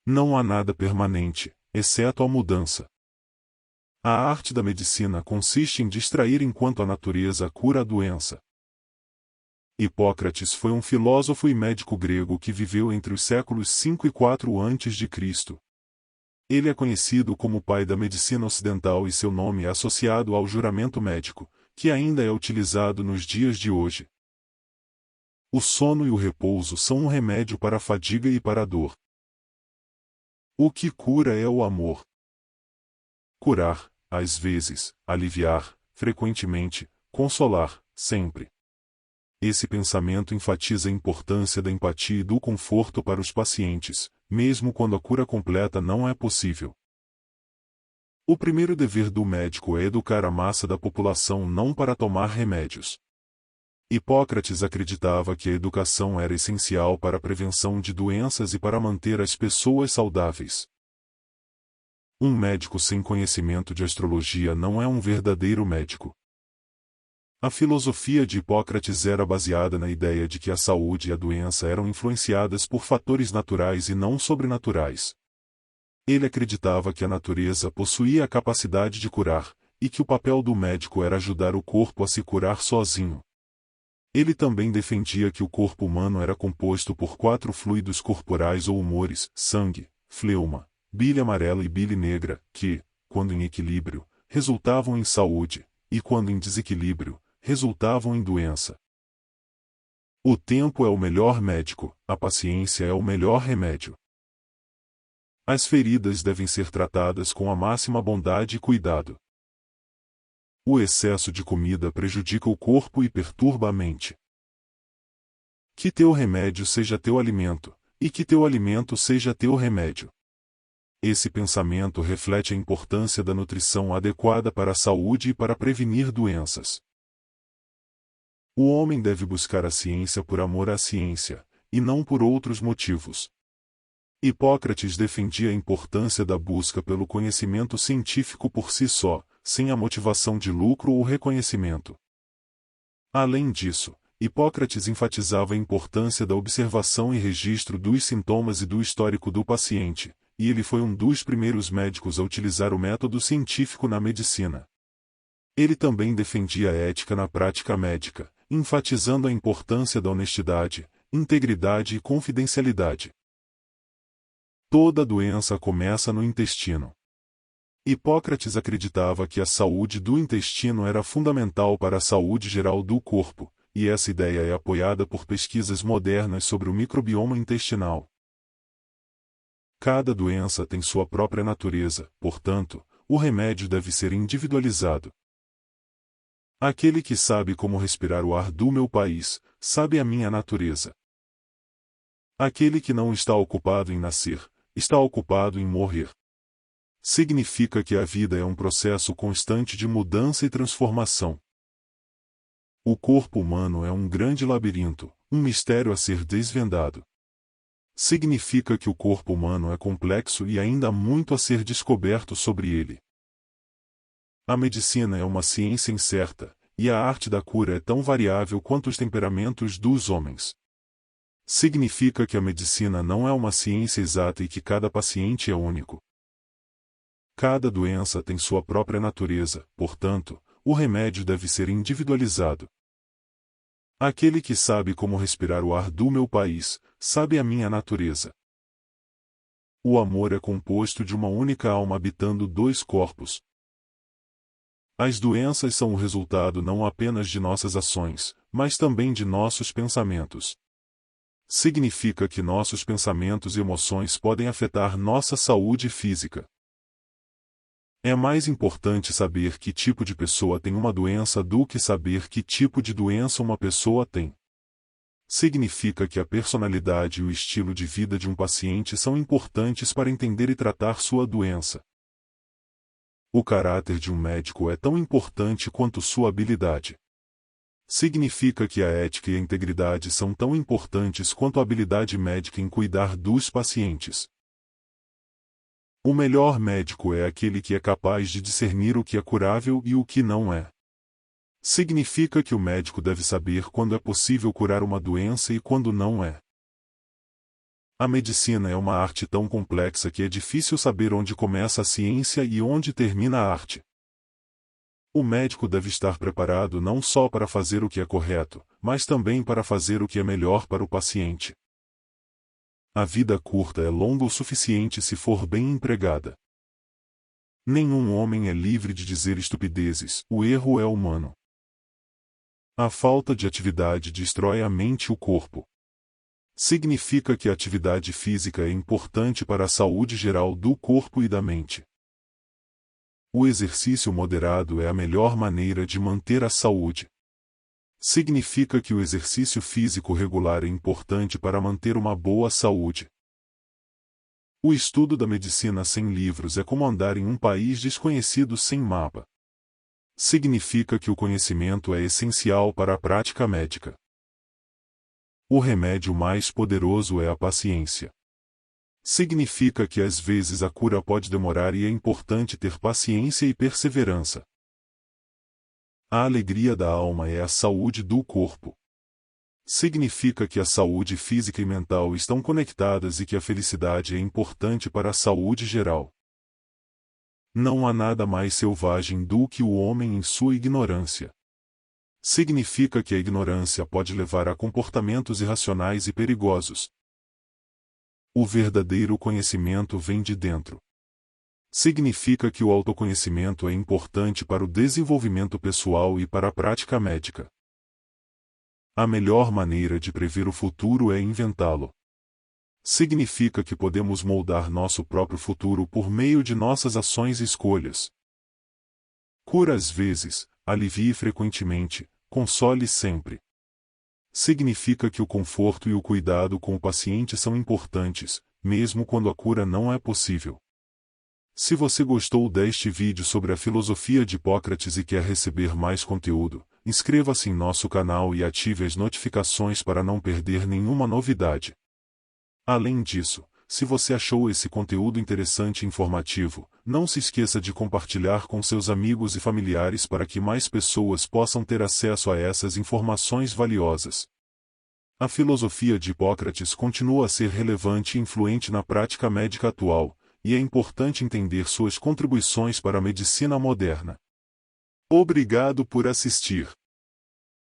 Não há nada permanente, exceto a mudança. A arte da medicina consiste em distrair enquanto a natureza cura a doença. Hipócrates foi um filósofo e médico grego que viveu entre os séculos 5 e 4 a.C. Ele é conhecido como o pai da medicina ocidental e seu nome é associado ao juramento médico, que ainda é utilizado nos dias de hoje. O sono e o repouso são um remédio para a fadiga e para a dor. O que cura é o amor. Curar, às vezes, aliviar, frequentemente, consolar, sempre. Esse pensamento enfatiza a importância da empatia e do conforto para os pacientes, mesmo quando a cura completa não é possível. O primeiro dever do médico é educar a massa da população não para tomar remédios. Hipócrates acreditava que a educação era essencial para a prevenção de doenças e para manter as pessoas saudáveis. Um médico sem conhecimento de astrologia não é um verdadeiro médico. A filosofia de Hipócrates era baseada na ideia de que a saúde e a doença eram influenciadas por fatores naturais e não sobrenaturais. Ele acreditava que a natureza possuía a capacidade de curar, e que o papel do médico era ajudar o corpo a se curar sozinho. Ele também defendia que o corpo humano era composto por 4 fluidos corporais ou humores: sangue, fleuma, bile amarela e bile negra, que, quando em equilíbrio, resultavam em saúde, e quando em desequilíbrio, resultavam em doença. O tempo é o melhor médico, a paciência é o melhor remédio. As feridas devem ser tratadas com a máxima bondade e cuidado. O excesso de comida prejudica o corpo e perturba a mente. Que teu remédio seja teu alimento, e que teu alimento seja teu remédio. Esse pensamento reflete a importância da nutrição adequada para a saúde e para prevenir doenças. O homem deve buscar a ciência por amor à ciência, e não por outros motivos. Hipócrates defendia a importância da busca pelo conhecimento científico por si só, sem a motivação de lucro ou reconhecimento. Além disso, Hipócrates enfatizava a importância da observação e registro dos sintomas e do histórico do paciente, e ele foi um dos primeiros médicos a utilizar o método científico na medicina. Ele também defendia a ética na prática médica, enfatizando a importância da honestidade, integridade e confidencialidade. Toda doença começa no intestino. Hipócrates acreditava que a saúde do intestino era fundamental para a saúde geral do corpo, e essa ideia é apoiada por pesquisas modernas sobre o microbioma intestinal. Cada doença tem sua própria natureza, portanto, o remédio deve ser individualizado. Aquele que sabe como respirar o ar do meu país, sabe a minha natureza. Aquele que não está ocupado em nascer, está ocupado em morrer. Significa que a vida é um processo constante de mudança e transformação. O corpo humano é um grande labirinto, um mistério a ser desvendado. Significa que o corpo humano é complexo e ainda há muito a ser descoberto sobre ele. A medicina é uma ciência incerta, e a arte da cura é tão variável quanto os temperamentos dos homens. Significa que a medicina não é uma ciência exata e que cada paciente é único. Cada doença tem sua própria natureza, portanto, o remédio deve ser individualizado. Aquele que sabe como respirar o ar do meu país, sabe a minha natureza. O amor é composto de uma única alma habitando 2 corpos. As doenças são o resultado não apenas de nossas ações, mas também de nossos pensamentos. Significa que nossos pensamentos e emoções podem afetar nossa saúde física. É mais importante saber que tipo de pessoa tem uma doença do que saber que tipo de doença uma pessoa tem. Significa que a personalidade e o estilo de vida de um paciente são importantes para entender e tratar sua doença. O caráter de um médico é tão importante quanto sua habilidade. Significa que a ética e a integridade são tão importantes quanto a habilidade médica em cuidar dos pacientes. O melhor médico é aquele que é capaz de discernir o que é curável e o que não é. Significa que o médico deve saber quando é possível curar uma doença e quando não é. A medicina é uma arte tão complexa que é difícil saber onde começa a ciência e onde termina a arte. O médico deve estar preparado não só para fazer o que é correto, mas também para fazer o que é melhor para o paciente. A vida curta é longa o suficiente se for bem empregada. Nenhum homem é livre de dizer estupidezes, o erro é humano. A falta de atividade destrói a mente e o corpo. Significa que a atividade física é importante para a saúde geral do corpo e da mente. O exercício moderado é a melhor maneira de manter a saúde. Significa que o exercício físico regular é importante para manter uma boa saúde. O estudo da medicina sem livros é como andar em um país desconhecido sem mapa. Significa que o conhecimento é essencial para a prática médica. O remédio mais poderoso é a paciência. Significa que às vezes a cura pode demorar e é importante ter paciência e perseverança. A alegria da alma é a saúde do corpo. Significa que a saúde física e mental estão conectadas e que a felicidade é importante para a saúde geral. Não há nada mais selvagem do que o homem em sua ignorância. Significa que a ignorância pode levar a comportamentos irracionais e perigosos. O verdadeiro conhecimento vem de dentro. Significa que o autoconhecimento é importante para o desenvolvimento pessoal e para a prática médica. A melhor maneira de prever o futuro é inventá-lo. Significa que podemos moldar nosso próprio futuro por meio de nossas ações e escolhas. Cura às vezes, alivie frequentemente, console sempre. Significa que o conforto e o cuidado com o paciente são importantes, mesmo quando a cura não é possível. Se você gostou deste vídeo sobre a filosofia de Hipócrates e quer receber mais conteúdo, inscreva-se em nosso canal e ative as notificações para não perder nenhuma novidade. Além disso, se você achou esse conteúdo interessante e informativo, não se esqueça de compartilhar com seus amigos e familiares para que mais pessoas possam ter acesso a essas informações valiosas. A filosofia de Hipócrates continua a ser relevante e influente na prática médica atual, e é importante entender suas contribuições para a medicina moderna. Obrigado por assistir.